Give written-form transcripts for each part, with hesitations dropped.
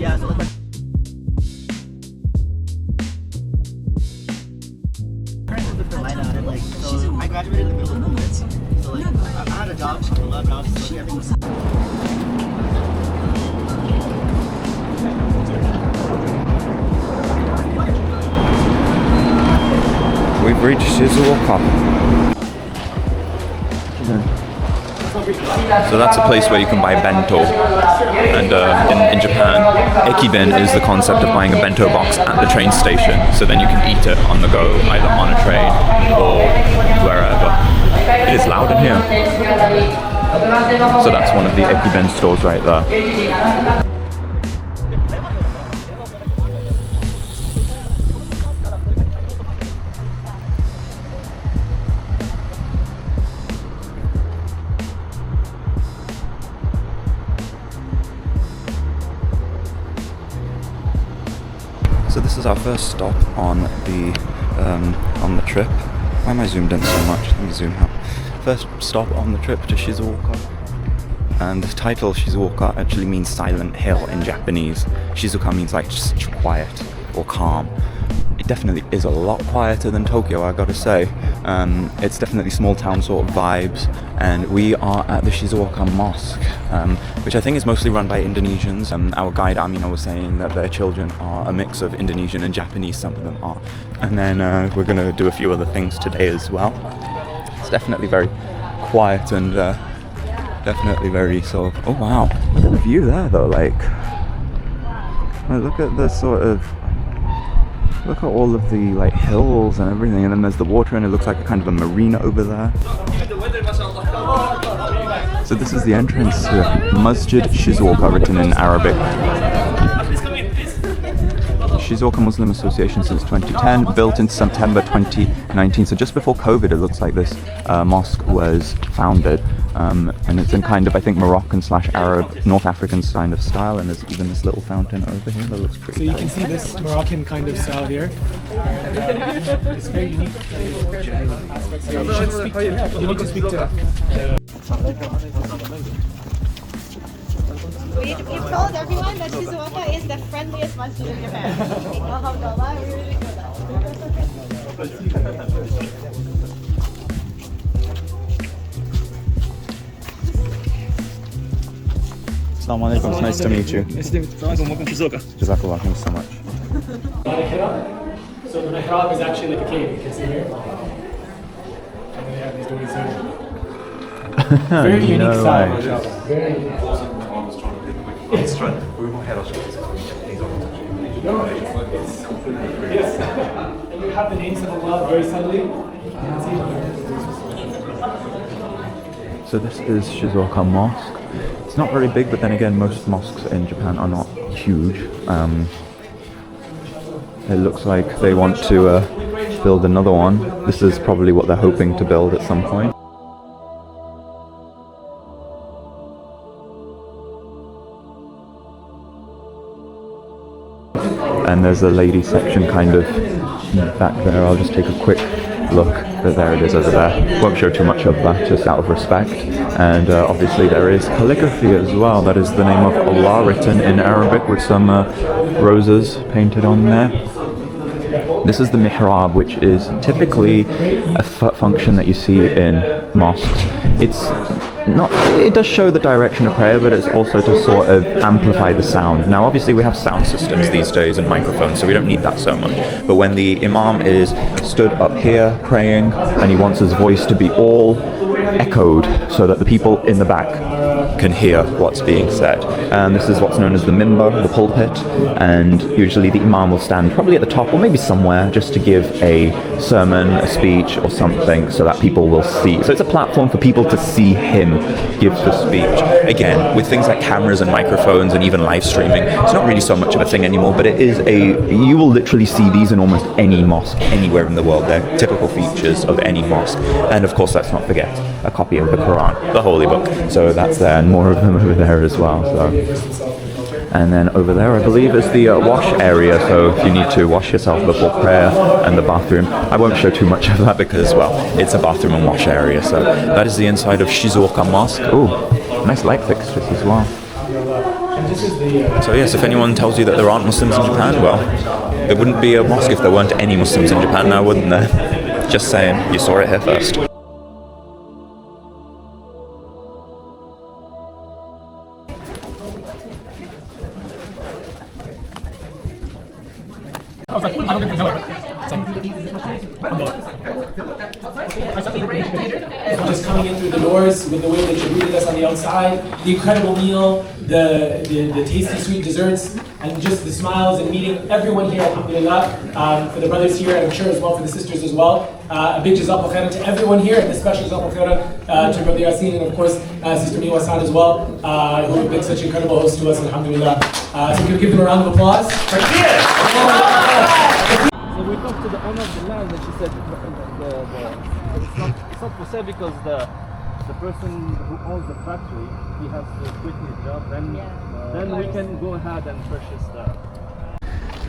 Yeah, so like I graduated in the middle of COVID, so like I had a job, but I was just like everything. We've reached Shizuoka. So that's a place where you can buy bento, and in Japan, ekiben is the concept of buying a bento box at the train station, so then you can eat it on the go, either on a train or wherever. It is loud in here. So that's one of the ekiben stores right there. So this is our first stop on the trip. Why am I zoomed in so much? Let me zoom out. First stop on the trip to Shizuoka. And the title Shizuoka actually means silent hill in Japanese. Shizuoka means like just quiet or calm. It definitely is a lot quieter than Tokyo, I gotta say. It's definitely small town sort of vibes, and we are at the Shizuoka Mosque, which I think is mostly run by Indonesians. Our guide Amina was saying that their children are a mix of Indonesian and Japanese, some of them are. And then we're gonna do a few other things today as well. It's definitely very quiet and definitely very sort of, oh wow, look at the view there though, like look at the sort of, look at all of the like hills and everything, and then there's the water and it looks like a kind of a marina over there. So this is the entrance to Masjid Shizuoka, written in Arabic. Shizuoka Muslim Association since 2010, built in September 2019. So just before COVID, it looks like this mosque was founded. And it's in kind of, I think, Moroccan/Arab, North African kind of style, and there's even this little fountain over here that looks pretty. So you can see this Moroccan kind of style here. It's very unique. So you should speak to, you need to speak to. We've told everyone that Shizuoka is the friendliest masjid in Japan. Alhamdulillah, we really feel that. Assalamu alaikum, it's nice to meet you. Nice to meet you. Welcome to Shizuoka. Jazakallah, thank you so much. So the mihrab is actually like a cave, you can see here. And they have these doors here. Very unique style. Very unique. Yes. And you have the names of Allah very subtly. So this is Shizuoka Mosque. It's not very big, but then again, most mosques in Japan are not huge. It looks like they want to build another one. This is probably what they're hoping to build at some point. And there's a lady section kind of back there. I'll just take a quick look. But there it is over there. Won't show too much of that, just out of respect. And obviously there is calligraphy as well. That is the name of Allah written in Arabic with some roses painted on there. This is the mihrab, which is typically a function that you see in mosques. It does show the direction of prayer, but it's also to sort of amplify the sound. Now obviously we have sound systems these days and microphones, so we don't need that so much. But when the imam is stood up here praying and he wants his voice to be all echoed so that the people in the back can hear what's being said. And this is what's known as the mimbar, the pulpit, and usually the imam will stand probably at the top or maybe somewhere just to give a sermon, a speech or something so that people will see. So it's a platform for people to see him give the speech. Again, with things like cameras and microphones and even live streaming, it's not really so much of a thing anymore, but it is you will literally see these in almost any mosque anywhere in the world. They're typical features of any mosque. And of course, let's not forget a copy of the Quran, the holy book. So that's there, and more of them over there as well. So. And then over there, I believe, is the wash area. So if you need to wash yourself before prayer, and the bathroom. I won't show too much of that because, well, it's a bathroom and wash area. So that is the inside of Shizuoka Mosque. Ooh, nice light fixtures as well. And this is the. So yes, if anyone tells you that there aren't Muslims in Japan, well, there wouldn't be a mosque if there weren't any Muslims in Japan now, wouldn't there? Just saying, you saw it here first. Just coming in through the doors with the way that you greeted us on the outside, the incredible meal, the tasty sweet desserts, and just the smiles and meeting everyone here, alhamdulillah, for the brothers here, and I'm sure as well for the sisters as well. A big jazakallah khairan to everyone here, and a special jazakallah khairan to Brother Yasin and of course Sister Miwa-san as well, who have been such incredible hosts to us, alhamdulillah. So we can give them a round of applause. So we talked to the owner of the land and she said it's not for sale because the person who owns the factory, he has to quit his job, then we can go ahead and purchase the...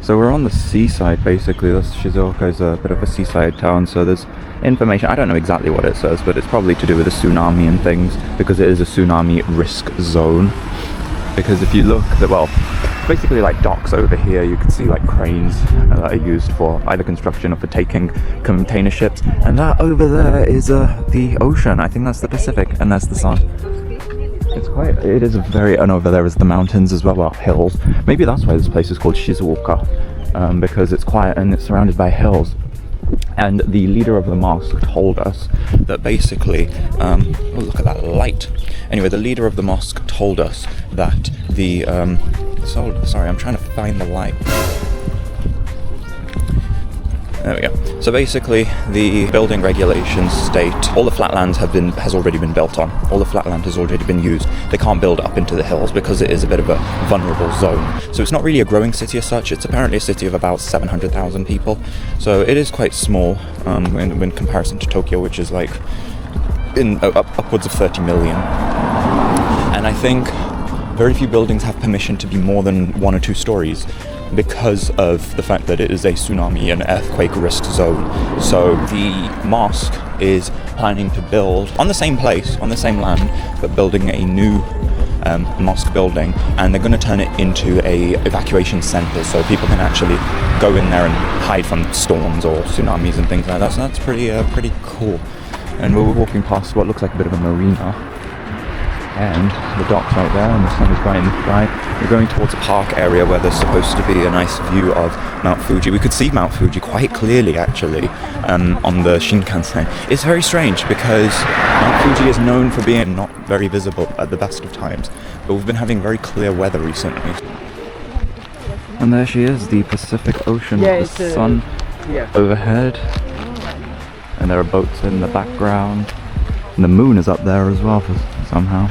So we're on the seaside basically. Shizuoka is a bit of a seaside town, so there's information, I don't know exactly what it says, but it's probably to do with a tsunami and things, because it is a tsunami risk zone. Because if you look, well, basically like docks over here, you can see like cranes that are used for either construction or for taking container ships, and that over there is the ocean. I think that's the Pacific, and that's the sun. It is a very, and over there is the mountains as well, well, hills. Maybe that's why this place is called Shizuoka, because it's quiet and it's surrounded by hills. And the leader of the mosque told us that basically, oh look at that light. Anyway, the leader of the mosque told us that the, sorry, I'm trying to find the light. There we go. So basically, the building regulations state all the flatlands has already been built on. All the flatland has already been used. They can't build up into the hills because it is a bit of a vulnerable zone. So it's not really a growing city as such. It's apparently a city of about 700,000 people. So it is quite small in comparison to Tokyo, which is like upwards of 30 million. And I think very few buildings have permission to be more than 1 or 2 stories, because of the fact that it is a tsunami and earthquake risk zone. So the mosque is planning to build on the same place, on the same land, but building a new mosque building, and they're going to turn it into a evacuation center so people can actually go in there and hide from storms or tsunamis and things like that. So that's pretty cool. And we're walking past what looks like a bit of a marina, and the dock's right there, and the sun is bright in the sky. We're going towards a park area where there's supposed to be a nice view of Mount Fuji. We could see Mount Fuji quite clearly, actually, on the Shinkansen. It's very strange because Mount Fuji is known for being not very visible at the best of times, but we've been having very clear weather recently. And there she is, the Pacific Ocean, with the sun overhead, and there are boats in the background, and the moon is up there as well somehow.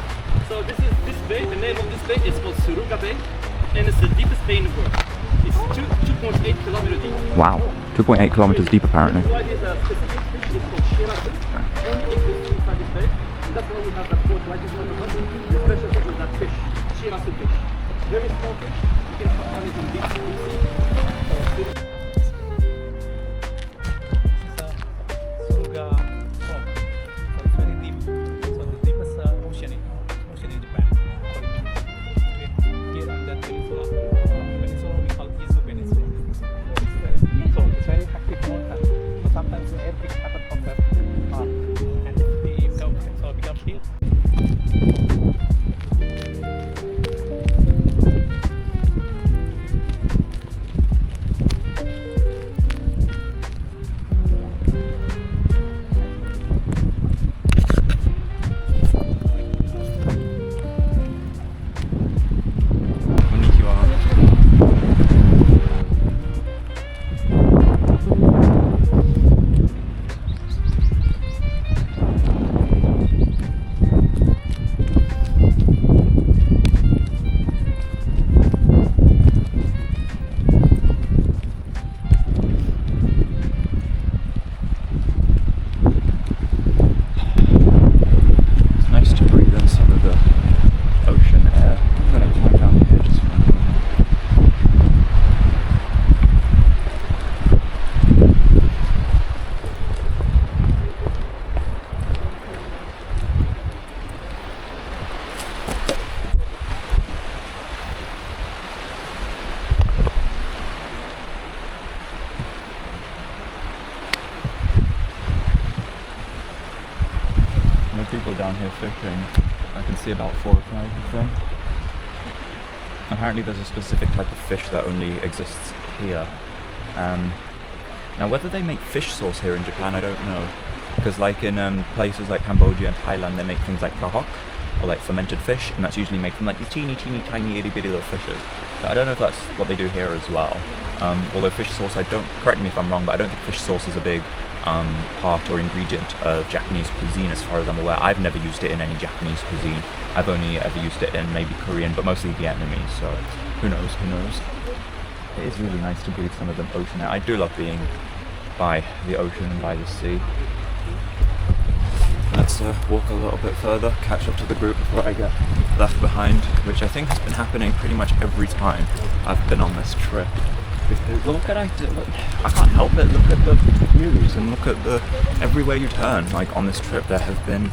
So this bay, the name of this bay is called Suruga Bay, and it's the deepest bay in the world. It's 2.8 kilometers deep. Wow, 2.8 kilometers deep apparently. That's why there's a specific fish, it's called shirasu. Only exists inside this bay, and that's why we have that boat right in front of us. The special fish is that fish, shirasu fish. Very small fish, you can find it in deep sea. Suruga Pond. So it's very deep. So the deepest ocean in Japan. Here and that peninsula we call Izu Peninsula. So it's very active water. So sometimes when everything happens from that part, and so it becomes here. down here fishing. I can see about 4 or 5 of them. Apparently there's a specific type of fish that only exists here. Now whether they make fish sauce here in Japan, I don't know. Because like in places like Cambodia and Thailand, they make things like prahok, or like fermented fish, and that's usually made from like these teeny tiny itty bitty little fishes. So I don't know if that's what they do here as well. Although fish sauce, correct me if I'm wrong, but I don't think fish sauce is a big part or ingredient of Japanese cuisine as far as I'm aware. I've never used it in any Japanese cuisine. I've only ever used it in maybe Korean, but mostly Vietnamese, so who knows. It is really nice to breathe some of the ocean air. I do love being by the ocean and by the sea. Let's walk a little bit further, catch up to the group before I get left behind, which I think has been happening pretty much every time I've been on this trip. Because look, I can't help it, look at the views and look at everywhere you turn. Like on this trip there have been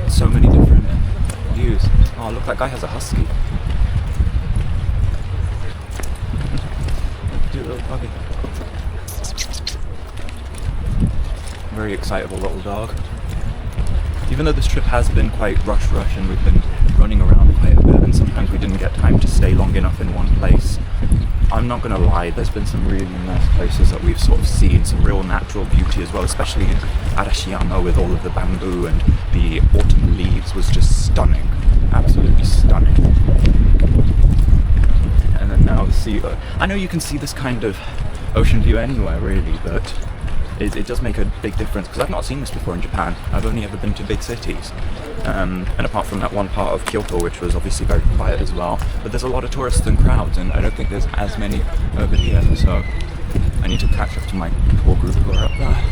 so many different views. Oh look, that guy has a husky. Cute little puppy. Very excitable little dog. Even though this trip has been quite rush and we've been running around quite a bit and sometimes we didn't get time to stay long enough in one place, I'm not gonna lie, there's been some really nice places that we've sort of seen, some real natural beauty as well, especially in Arashiyama with all of the bamboo and the autumn leaves was just stunning, absolutely stunning. And then now the sea, I know you can see this kind of ocean view anywhere really, but it does make a big difference because I've not seen this before in Japan. I've only ever been to big cities. And apart from that one part of Kyoto, which was obviously very quiet as well, but there's a lot of tourists and crowds, and I don't think there's as many over here, so I need to catch up to my poor group who are up there.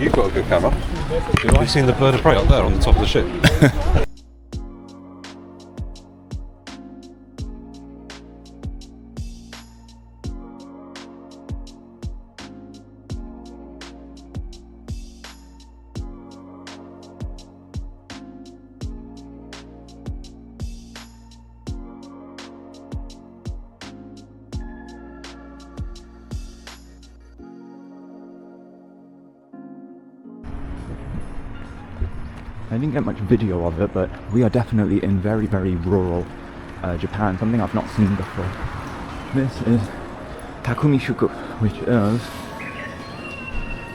You've got a good camera. Have you seen the bird of prey up there on the top of the ship? I didn't get much video of it, but we are definitely in very rural Japan, something I've not seen before. This is Takumishuku, which is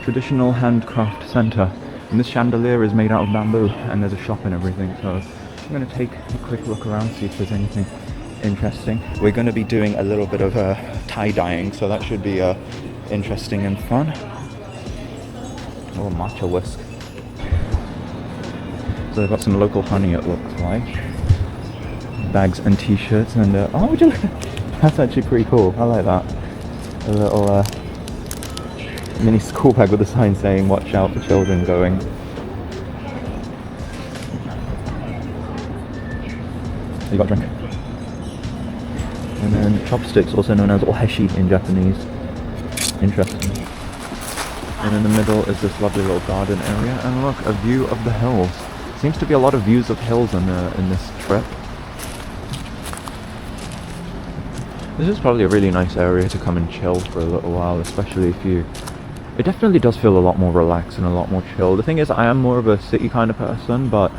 traditional handcraft center, and this chandelier is made out of bamboo and there's a shop and everything, so I'm going to take a quick look around, see if there's anything interesting. We're going to be doing a little bit of tie-dyeing, so that should be interesting and fun. Oh, matcha whisk. So they've got some local honey, it looks like. Bags and t-shirts and oh, would you look at that? That's actually pretty cool. I like that. A little mini school bag with a sign saying "Watch out for children going." You got a drink. And then chopsticks, also known as oheshi in Japanese. Interesting. And in the middle is this lovely little garden area, and look, a view of the hills. Seems to be a lot of views of hills in this trip. This is probably a really nice area to come and chill for a little while, especially if you... It definitely does feel a lot more relaxed and a lot more chill. The thing is, I am more of a city kind of person, but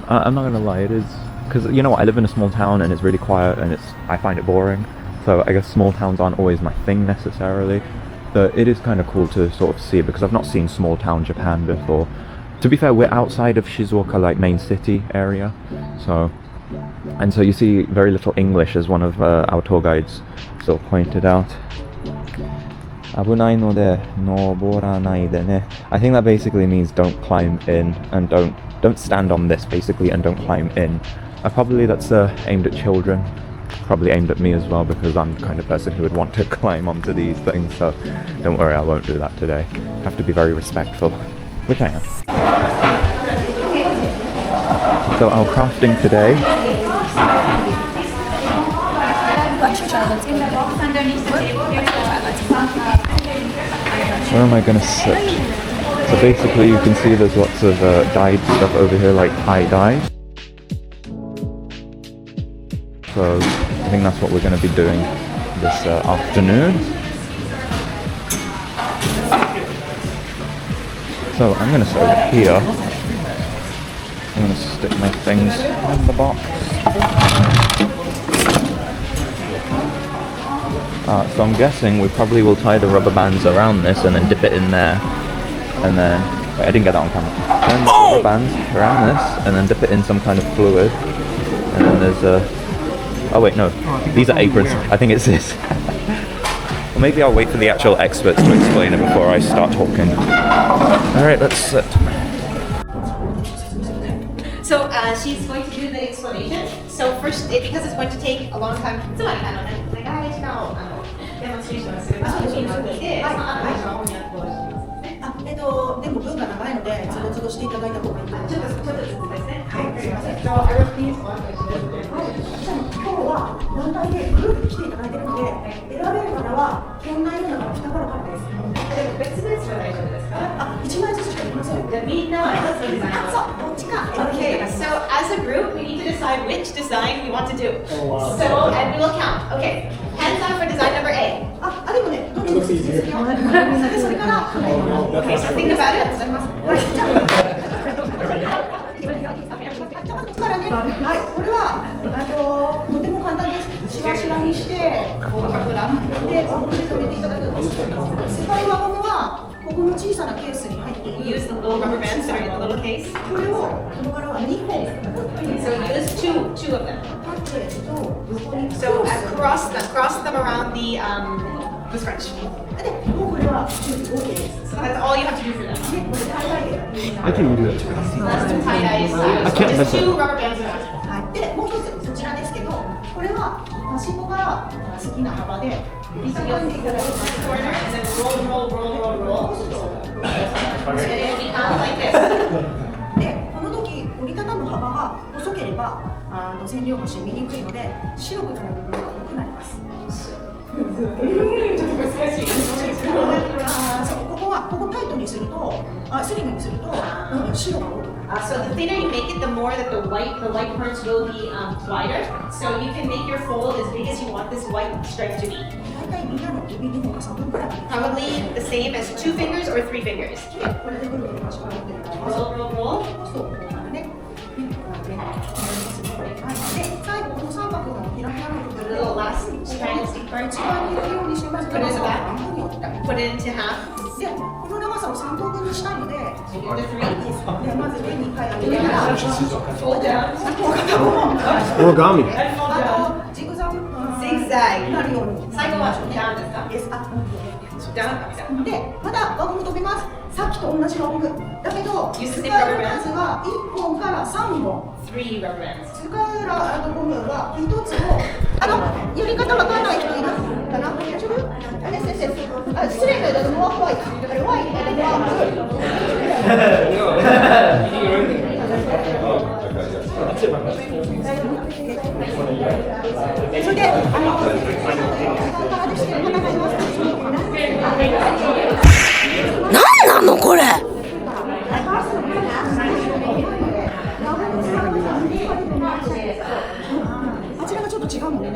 I'm not gonna lie, it is... Because, you know what, I live in a small town and it's really quiet and I find it boring. So I guess small towns aren't always my thing necessarily. But it is kind of cool to sort of see it because I've not seen small town Japan before. To be fair, we're outside of Shizuoka, like main city area, so you see very little English, as one of our tour guides sort of pointed out. Abunai no de noboranai de ne. I think that basically means don't climb in and don't stand on this basically and don't climb in. Probably that's aimed at children, probably aimed at me as well because I'm the kind of person who would want to climb onto these things. So don't worry, I won't do that today. Have to be very respectful. Which I am. So our crafting today. Where am I gonna sit? So basically you can see there's lots of dyed stuff over here, like tie-dye. So I think that's what we're gonna be doing this afternoon. So I'm gonna sit over here. I'm gonna stick my things in the box. So I'm guessing we probably will tie the rubber bands around this and then dip it in there. And then, wait, I didn't get that on camera. Turn the rubber bands around this and then dip it in some kind of fluid. And then there's oh wait, no, these are aprons. I think it's this. Or maybe I'll wait for the actual experts to explain it before I start talking. Alright, let's sit. So she's going to do the explanation. So first, because it's going to take a long time. つまり長い時間をデモンストレーションするためにで、でも文が長いので、つどつどしていただいた方がいいと思います。ちょっとずつですね。はい、すみません。今日は団体でグループ来ていただいているので、選べる方はこんなようなのが来たからからです。別々じゃ大丈夫ですか？1枚ずつしかできません。みんな一つのデザインを。そう、こっちか。Okay, so as a group, we need to decide which design we want to do. So, and we will count. Okay, hands up for design number A. でもね、どっちもそれから、Okay, so think about it. からね、はい、これはとても簡単です。しわしわにして、こう油でバゴムで留めていただくんです。使いバゴムはここの小さなケースに入っている。Use the little rubber bands that are in the little case. これをこのからは2本。So use two of them. 縦と横に。So cross them around the scratch. で、もうこれは準備 OK です。So that's all you have to do for them. で、これtie dyeで。I can do it. That's the tie-dye style. So just two rubber bands around. はい。で、もう一つこちらですけど、これは端っこが好きな幅で。So you'll take the corner and then roll. And it'll become like this. で、この時折りたたむ幅が細ければ染料が染みにくいので白くなる部分が多くなります。そうここタイトにするとスリムにすると白が多くなる。So the thinner you make it, the more that the white parts will be wider. So you can make your fold as big as you want this white stripe to be. 大体みんなの指2本か3本くらい。 Probably the same as 2 fingers or 3 fingers. これでぐるぐる回してもらってるから。 Roll. そう、ね。で、最後この三角のひらひらの部分 The little last triangle stick 内 part. 側に入れるようにします。 Put it in the back. 半分に折った。 Put it into half. で、この長さを3等分にしたいので、 So you do the 3. でまず上に1回上げてから、 Fold down. Origami. ジグザグ Zigzag. になるように。最後は down ですか？ です。Down. で、また輪ゴム飛びます。さっきと同じ輪ゴム。だけど、使う数は1本から3本。 3 rubber bands. 使うゴムは1つを、やり方わからない人いるかな？大丈夫？です。失礼だけど、もう怖い。怖い。それで、何なのこれ。あちらがちょっと違うのでね。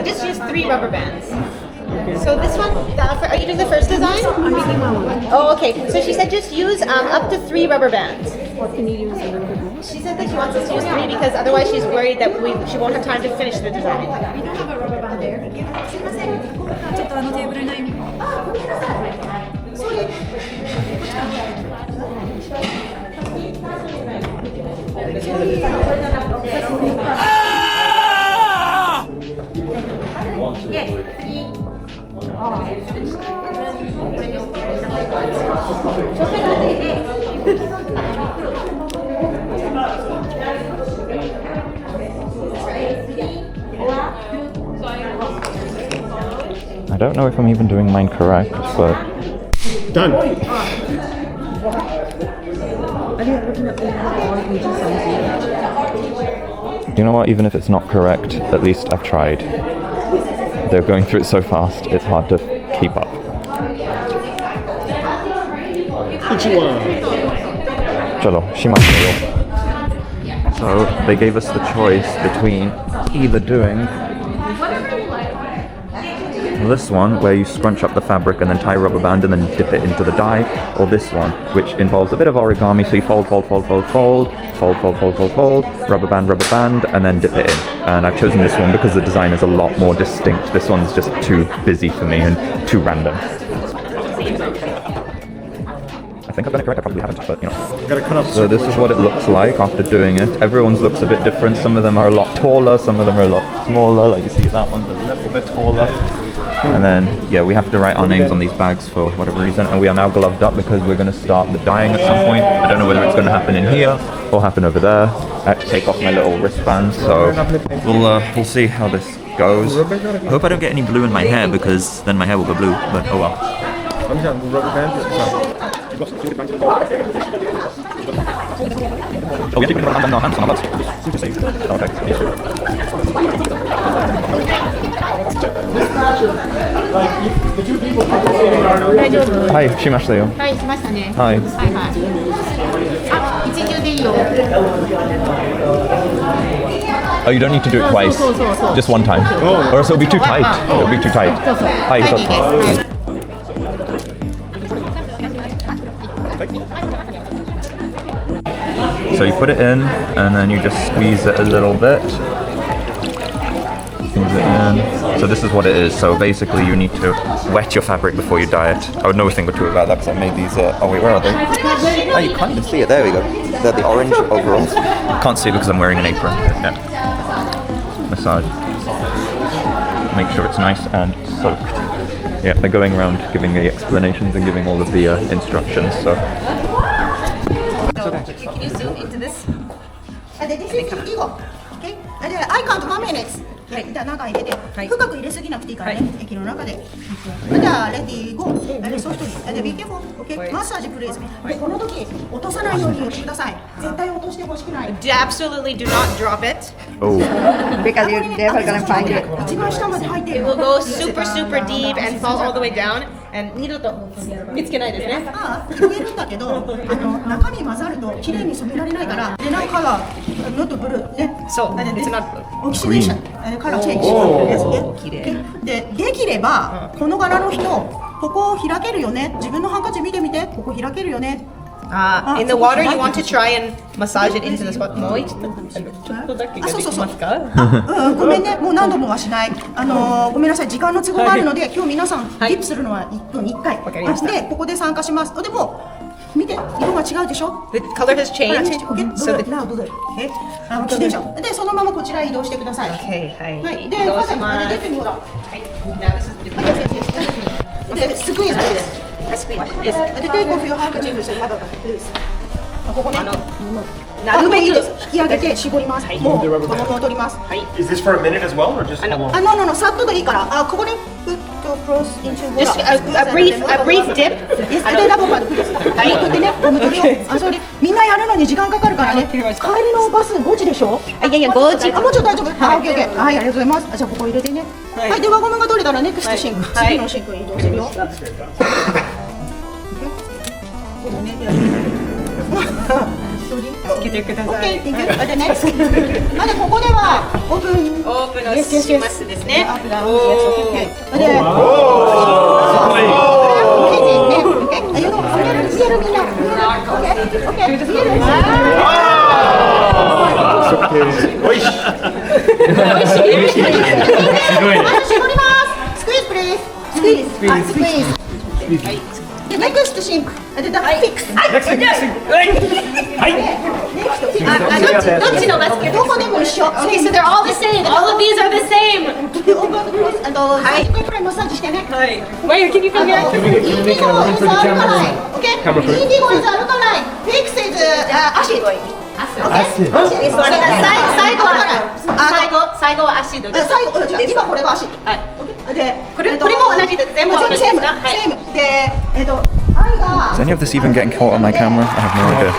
Just use 3 rubber bands. So this one, are you doing the first design? Oh, okay. So she said just use up to 3 rubber bands. Can you use a little bit more? She said that she wants us to use 3 because otherwise she's worried that she won't have time to finish the design. We don't have a rubber band there. ちょっとテーブルない。I don't know if I'm even doing mine correct, but Done. you know what, even if it's not correct, at least I've tried. They're going through it so fast, it's hard to keep up. Chalo, shimasu. So they gave us the choice between either doing this one, where you scrunch up the fabric and then tie a rubber band and then dip it into the dye, or this one, which involves a bit of origami, so you fold, rubber band, and then dip it in. And I've chosen this one because the design is a lot more distinct. This one's just too busy for me and too random. I think I've done it correct, I probably haven't, but you know. So this is what it looks like after doing it. Everyone's looks a bit different. Some of them are a lot taller, some of them are a lot smaller. Like you see, that one's a little bit taller. And then, yeah, we have to write our names on these bags for whatever reason, and we are now gloved up because we're going to start the dyeing at some point. I don't know whether it's going to happen in here or happen over there. I have to take off my little wristband, so we'll see how this goes. I hope I don't get any blue in my hair, because then my hair will go blue, but oh well. Oh, we have to put our hands on our butts. Super safe. Hi, shimashita yo. はい、しましたね。 Hi. はいはい。あ、一流でいいよ。 Oh, you don't need to do it twice. Just one time. Or else it'll be too tight. It'll be too tight. Hi, So you put it in, and then you just squeeze it a little bit. Squeeze it in. So this is what it is. So basically you need to wet your fabric before you dye it. I would know a thing or two about that because I made these, oh wait, where are they? Oh, you can't even see it. There we go. They're the orange overalls. Can't see it because I'm wearing an apron. Yeah. Massage. Make sure it's nice and soaked. Yeah, they're going around giving the explanations and giving all of the instructions, so. Can you zoom into this? This is ego. Okay? I count 1 minute. はい、じゃあ中入れて、深く入れすぎなくていいからね、液の中で。じゃあレディーゴー、ソフトに、でビーケフォー、オッケー、マッサージプレイズ。この時落とさないようにしてください。絶対落としてほしくない。Absolutely do not drop it. Oh. Because you're never gonna find it. 一番下まで入ってい It る。 will go super deep and fall all the way down. And 二度と見つけないですね。ああ、広げるんだけど、中身混ざると綺麗に染められないから、でなんかカラー、ノットブルーね。そう、it's not blue. オキシデーション、カラーチェンジですね。できればこの柄の人、ここを開けるよね。自分のハンカチ見てみて、ここ開けるよね。In the water, you want to try and massage it into the spot. もう一度だけができますか？ごめんね、もう何度もはしない。ごめんなさい、時間の都合があるので、今日皆さんディップするのは1分1回。で、ここで参加します。でも見て、色が違うでしょ？ The color has changed. So the now blue. で、そのままこちらへ移動してください。Okay, はい。で、まず出てみよう。はい。Now this is the different. で、スクイーズです。で、テイクオフyour handkerchief so you have a loose. ここね。なるべくいいです。引き上げて絞ります。もうこのまま取ります。はい。 Is this for a minute as well, or just how long? No, さっとでいいから。ここね。Put your cross into water. Just a brief dip. Yes, でラボパで振ってね、ゴム取りを。それみんなやるのに時間かかるからね。帰りのバス5時でしょ？いやいや5時。もうちょっと大丈夫？はい、オッケーオッケー。はい、ありがとうございます。じゃあここ入れてね。はい、で輪ゴムが取れたらネクストシンク。次のシンクに移動するよ。つけてください。で、next。で、ここではオープンをしますですね。で、ネクストシンク。で、フィックス。はい。どっちのバスケ？どこでも一緒。Okay, so they're all the same. All of these are the same. で、オープンクロス、30回くらいマッサージしてね。はい。Wait, can you come here? インディゴイズアルカライン。Okay? インディゴイズアルカライン。フィックスイズアシド。最後はアシド。今これがアシド。はい。で、これも同じで全部同じですか？はい。で、Is any of this even getting caught on my camera? I have no idea.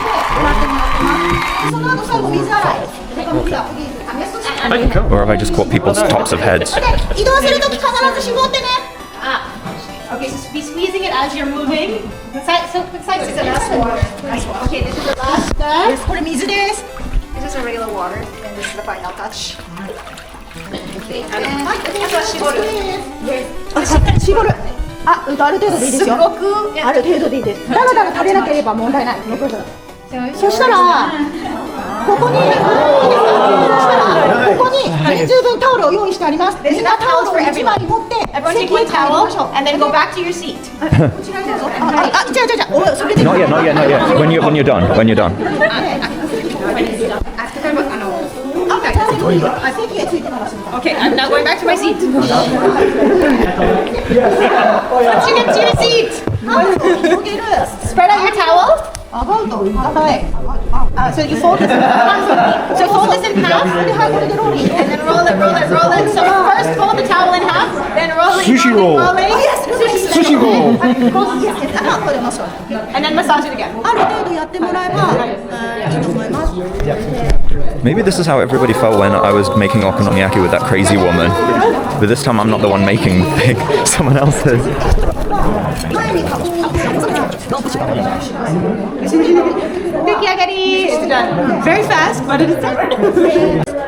その後最後水洗い。Or have I just caught people's tops of heads? 移動するとき必ず絞ってね。Okay, so be squeezing it as you're moving. So quick side. This is the last water. Okay, this is the last step. これ水です。 This is a regular water, and this is the final touch. Okay, and あとは絞る。絞る。あ、ある程度でいいですよ。ある程度でいいです。だらだら垂れなければ問題ない。そしたら、ここに、人数分タオルを用意してあります。みんなタオルを1枚持って、 everyone take one towel, and then go back to your seat. じゃあ、それで。 Not yet, not yet, not yet. When you're done, when you're done. Okay, I'm now going back to my seat. Once you get to your seat, spread out your towel. So you fold this in half. So fold this in half, and then roll it, roll it, roll it. So first fold the towel in half, then roll it, Sushi roll. roll it. Sushi roll. And then massage it again. ある程度やってもらえばいいと思います。 Maybe this is how everybody felt when I was making okonomiyaki with that crazy woman. But this time I'm not the one making the thing, someone else is. 出来上がり It's done. Very fast, but it is done.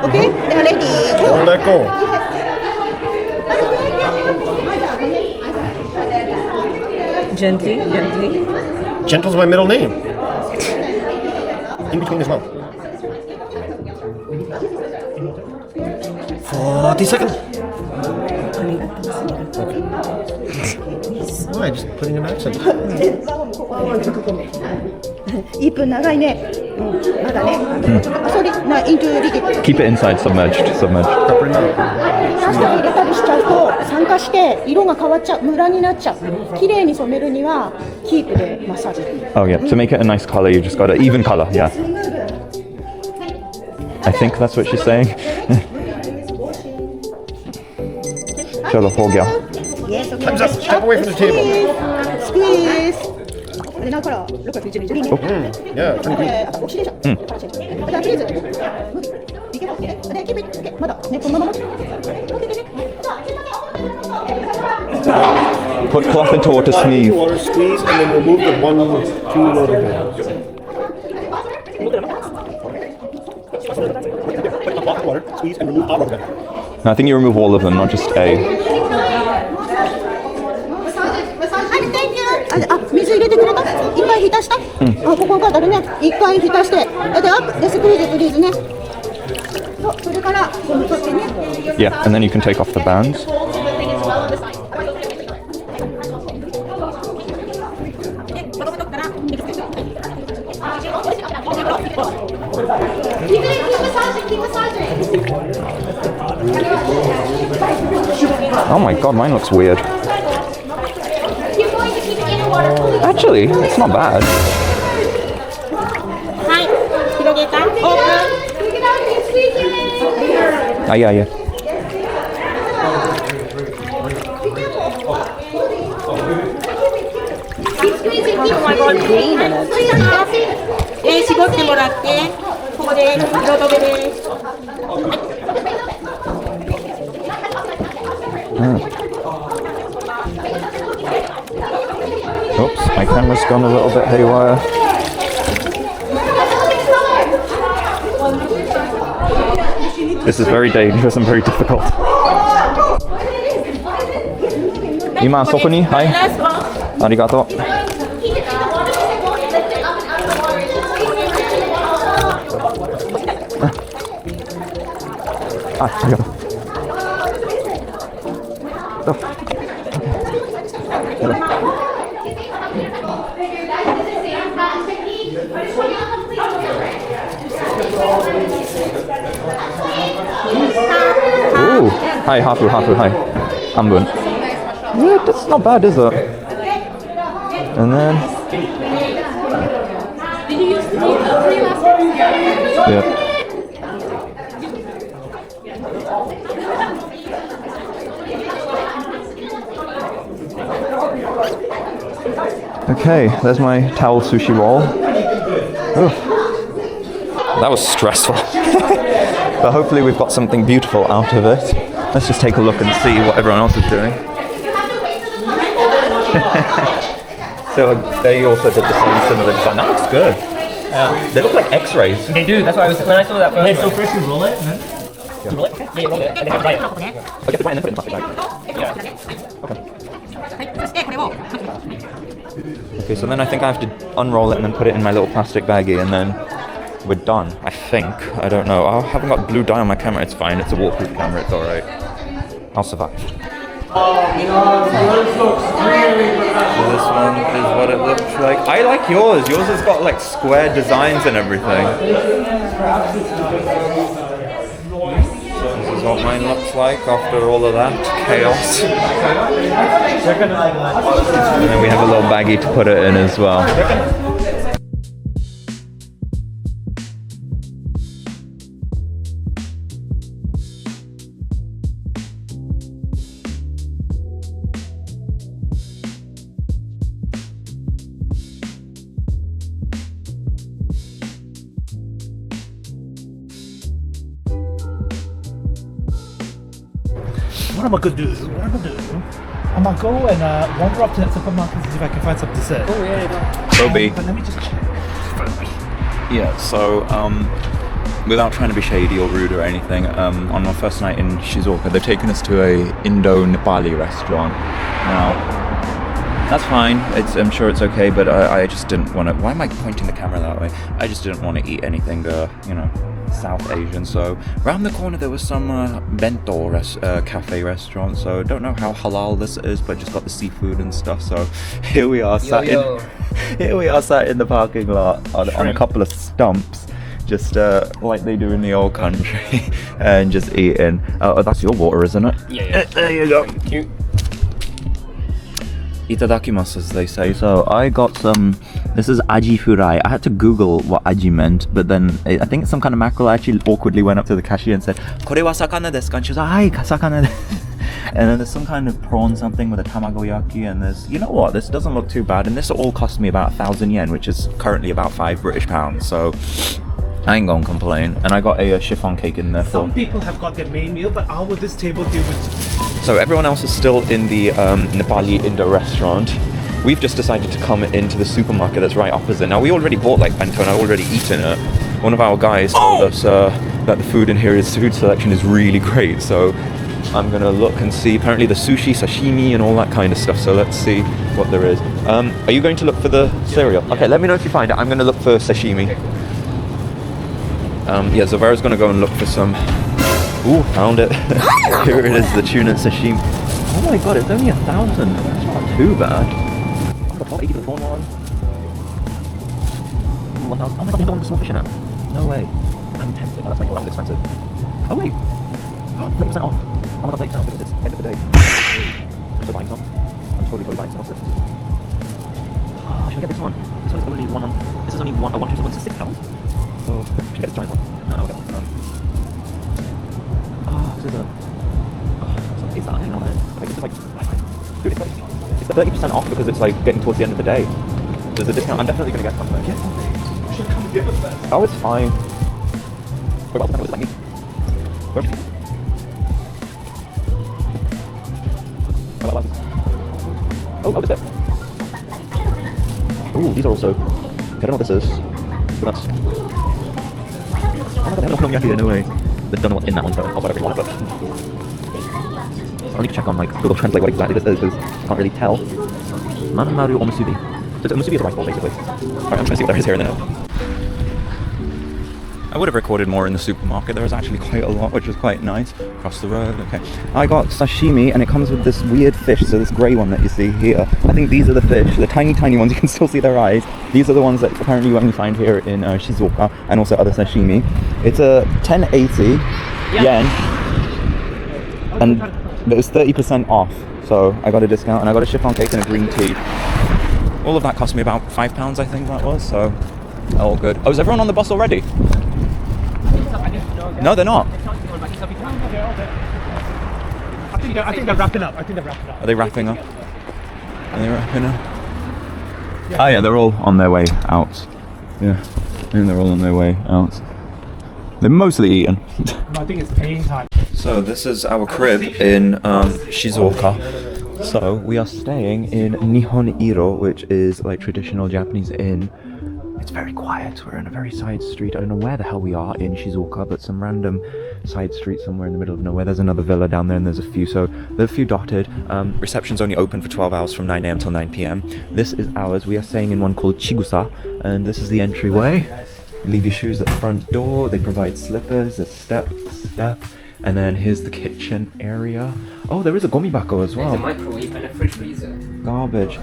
OK? ではレディー。 Let go. Gently, gently. Gentle's my middle name. In between his mouth. 40 seconds. Why? Just putting an accent. 1分長いね。まだね。Keep it inside, submerged. 刺したり入れたりしちゃうと酸化して色が変わっちゃう、ムラになっちゃう。綺麗に染めるにはキープでマッサージ。 Oh yeah, to make it a nice color, you just got an even color, yeah. I think that's what she's saying. Chalo, ho gaya. Time's up. Step away from the table. Squeeze. でなんかlook at me. Yeah, pretty good. お尻でしょ。じゃあプリーズ。いけますね。でキープ。まだねこのまま。 Put cloth into water, sneeze. Water squeeze and then remove the 1, 2 loaded hands. Put the cloth in water, squeeze and remove all of them. No, I think you remove all of them, not just A. あ、水入れてくれた？一回浸した？あ、ここがだるね。一回浸して。で、アップでスクリーズプリーズね。それからこの取ってね。 Yeah, and then you can take off the bands. Oh my god, mine looks weird. Actually, it's not bad. Ah, yeah, yeah. Oh my god, green in it. 絞ってもらって、ここで色止めです。Oops, my camera's gone a little bit haywire. This is very dangerous and very difficult. Ima, soko ni? Hai. Arigato. Ah, arigato. Oh. Ooh, hi, hafu, hi. Ambun. Yeah, that's not bad, is it? And then... Yeah. Okay, there's my towel sushi roll. Ooh. That was stressful. But hopefully we've got something beautiful out of it. Let's just take a look and see what everyone else is doing. So they also did the same similar design. That looks good. They look like X-rays. They do. That's why when I saw that first. Wait, so first you roll it and then? You roll it? Yeah, you roll it. And then fry it. Oh, you have to write and then put it in the plastic bag. Okay, so then I think I have to unroll it and then put it in my little plastic baggie and then we're done, I think. I don't know. I haven't got blue dye on my camera. It's fine. It's a waterproof camera. It's alright. I'll survive. So this one is what it looks like. I like yours. Yours has got like square designs and everything. This is what mine looks like after all of that chaos. And then we have a little baggie to put it in as well. What am I gonna do? I'm gonna go and wander up to that supermarket and see if I can find some dessert. Oh, yeah. Kobe. But let me just check. Yeah, so without trying to be shady or rude or anything, on my first night in Shizuoka, they've taken us to a Indo-Nepali restaurant. Now, that's fine. I'm sure it's okay, but I just didn't want to. Why am I pointing the camera that way? I just didn't want to eat anything, South Asian. So around the corner there was some bento cafe restaurant. So don't know how halal this is, but just got the seafood and stuff. So here we are sat in the parking lot on a couple of stumps, just like they do in the old country, and just eating. Oh, that's your water, isn't it? Yeah. There you go. Thank you. Itadakimasu, as they say. So I got some. This is aji furai. I had to Google what aji meant, but then I think it's some kind of mackerel. I actually awkwardly went up to the cashier and said, "Kore wa sakana desu ka?" And she was like, "Hi, sakana desu." And then there's some kind of prawn something with a tamagoyaki, and there's, you know what, this doesn't look too bad, and this all cost me about 1,000 yen, which is currently about £5 British, so I ain't gonna complain. And I got a chiffon cake in there for... Some people have got their main meal, but how would this table deal with... So everyone else is still in the Nepali Indo restaurant. We've just decided to come into the supermarket that's right opposite. Now, we already bought like bento and I've already eaten it. One of our guys told us that the food in here, his food selection is really great, so I'm gonna look and see. Apparently the sushi, sashimi and all that kind of stuff, so let's see what there is. Are you going to look for the cereal? Okay, let me know if you find it. I'm gonna look for sashimi. Yeah, Zavara's gonna go and look for some. Ooh, found it. Here it is, the tuna sashimi. Oh my god, it's only 1,000. That's not too bad. Oh, 80 for the prawn one. 1,000. Oh my god, they don't want the small fish in it. No way. I'm tempted. Oh, that's like a lot expensive. Oh wait. 30% off. Oh my god, 30% off because it's end of the day. I'm still buying some. I'm totally buying some of this. Oh, should I get this one? This one's only one. This is only one. I want to choose one. It's £6. So, should get this giant one. No, okay. This is a... It's that, I don't know. I think this is like... Dude, it's 30% off because it's like getting towards the end of the day. There's a discount. I'm definitely going to get something. Get something. You should come get us then. Oh, it's fine. Wait, what was it like me? Where? Oh, this bit. Ooh, these are also... I don't know what this is. But that's... Oh my god, they have no okonomiyaki here, no way. They don't know what's in that one, so I'll buy whatever you want, but... I need to check on like Google Translate what exactly this is, because I can't really tell. Manamaru omusubi. So omusubi is a rice ball, basically. Alright, I'm trying to see what there is here in the now. I would have recorded more in the supermarket. There was actually quite a lot, which was quite nice. Across the road, okay. I got sashimi, and it comes with this weird fish, so this grey one that you see here. I think these are the fish, the tiny, tiny ones. You can still see their eyes. These are the ones that apparently you only find here in Shizuoka, and also other sashimi. It's a 1080 yen, and it was 30% off, so I got a discount, and I got a chiffon cake and a green tea. All of that cost me about £5, I think that was, so all good. Oh, is everyone on the bus already? No, they're not. I think they're wrapping up. Are they wrapping up? Are they wrapping up? Yeah. Oh yeah, they're all on their way out. Yeah, I think they're all on their way out. They're mostly eaten. I think it's paying time. So this is our crib in Shizuoka. So we are staying in Nihongo, which is like traditional Japanese inn. It's very quiet. We're in a very side street. I don't know where the hell we are in Shizuoka, but some random side street somewhere in the middle of nowhere. There's another villa down there and there's a few. So there's a few dotted. Reception's only open for 12 hours from 9 a.m. till 9 p.m. This is ours. We are staying in one called Chigusa, and this is the entryway. You leave your shoes at the front door. They provide slippers, a step, and then here's the kitchen area. Oh, there is a gomibako as well. There's a microwave and a fridge freezer. Garbage.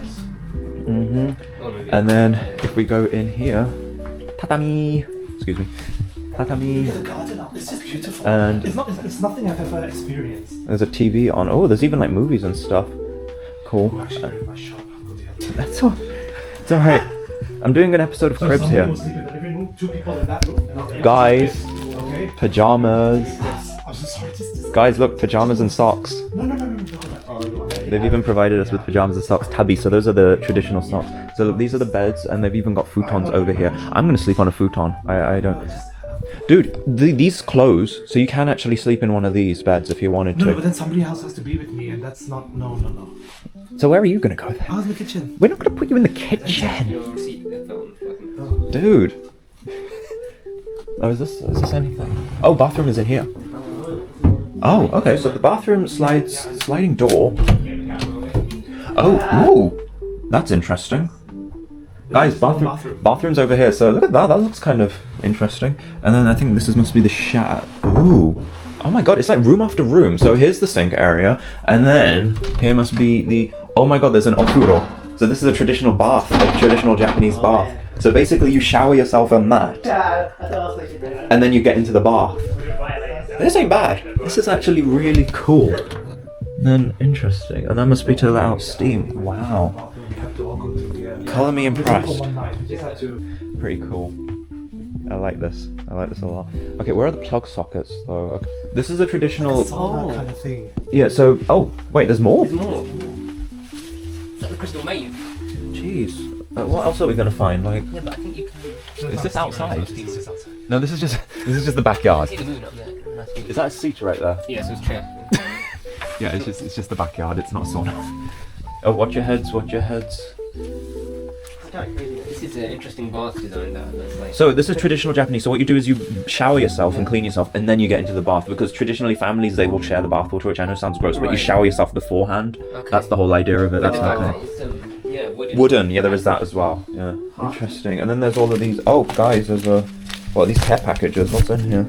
And then if we go in here, tatami. Excuse me. Tatami. The garden up, it's just beautiful. And it's nothing I've ever experienced. there's a TV on. Oh, there's even like movies and stuff. Cool. Oh, actually, in my shop, I'll go the other way. That's all. It's alright. I'm doing an episode of Cribs Someone here. will sleep in the living room, 2 people in that room. And I'll Guys, okay. pajamas. I'm so sorry, just... Guys, look, pajamas and socks. No. They've even provided us with pajamas and socks. Tabi, so those are the traditional socks. So look, these are the beds, and they've even got futons over here. I'm gonna sleep on a futon. I don't... Dude, these close, so you can actually sleep in one of these beds if you wanted to. No, but then somebody else has to be with me, and that's not... No. So where are you gonna go then? I was in the kitchen. We're not gonna put you in the kitchen. You'll see the film. Dude. Oh, is this anything? Oh, bathroom is in here. Oh, okay, so the bathroom sliding door. Oh, ooh, that's interesting. Guys, bathroom's over here, so look at that, that looks kind of interesting. And then I think this must be the shower. Ooh. Oh my god, it's like room after room. So here's the sink area, and then here must be the... Oh my god, there's an ofuro. So this is a traditional bath, a traditional Japanese bath. So basically you shower yourself on that, and then you get into the bath. This ain't bad. This is actually really cool. Then interesting. And that must be to let out steam. Wow. Colour me impressed. Pretty cool. I like this. I like this a lot. Okay, where are the plug sockets though? Okay. This is a traditional... Sauna kind of thing. Yeah, so... Oh, wait, there's more? There's more. It's like the crystal maze. Jeez. What else are we gonna find? Like... Yeah, but I think you can... Is this outside? It's just outside. No, this is just the backyard. See the moon up there. Nice view. Is that a seat right there? Yeah, so it's chair. Yeah, it's just the backyard. It's not a sauna. Oh, watch your heads. Watch your heads. This is an interesting bath design that's like... So this is traditional Japanese. So what you do is you shower yourself and clean yourself, and then you get into the bath. Because traditionally families, they will share the bath water, which I know sounds gross, but you shower yourself beforehand. Okay. That's the whole idea of it. That's not yeah, wooden. Yeah, there is that as well. Yeah, interesting. And then there's all of these. Oh, guys, there's what are these care packages? What's in here?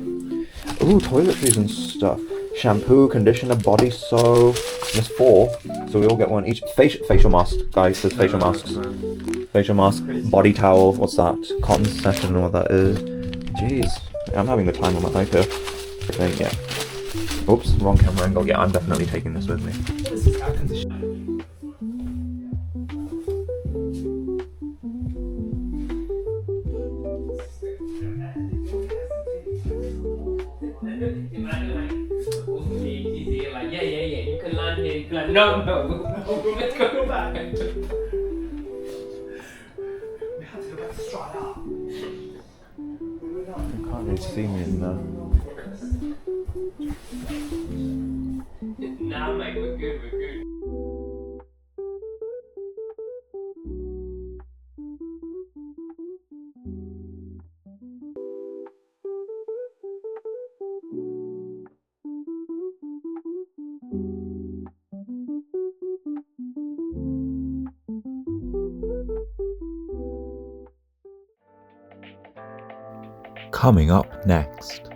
Ooh, toiletries and stuff. Shampoo, conditioner, body soap. There's 4, so we all get one each. Facial mask, guys. There's facial masks. Facial mask, body towel. What's that? Cotton set. I don't know what that is. Jeez, I'm having the time of my life here. I think, yeah. Oops, wrong camera angle. Yeah, I'm definitely taking this with me. This is air conditioning. Yeah, you can land here, you can land... No, let's go back. We have to go back to Strada. You can't really see me in there. Nah, mate, we're good. Coming up next.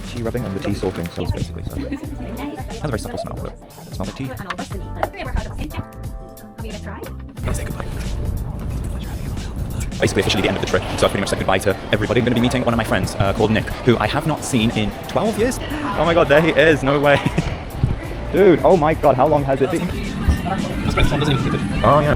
Tea rubbing and the tea soaking cells basically. So it has a very subtle smell, but it smells like tea. Say goodbye. Basically officially the end of the trip, so I pretty much said goodbye to everybody. I'm going to be meeting one of my friends called Nick, who I have not seen in 12 years. Oh my god, there he is, no way. Dude, oh my god, how long has it been? Oh yeah.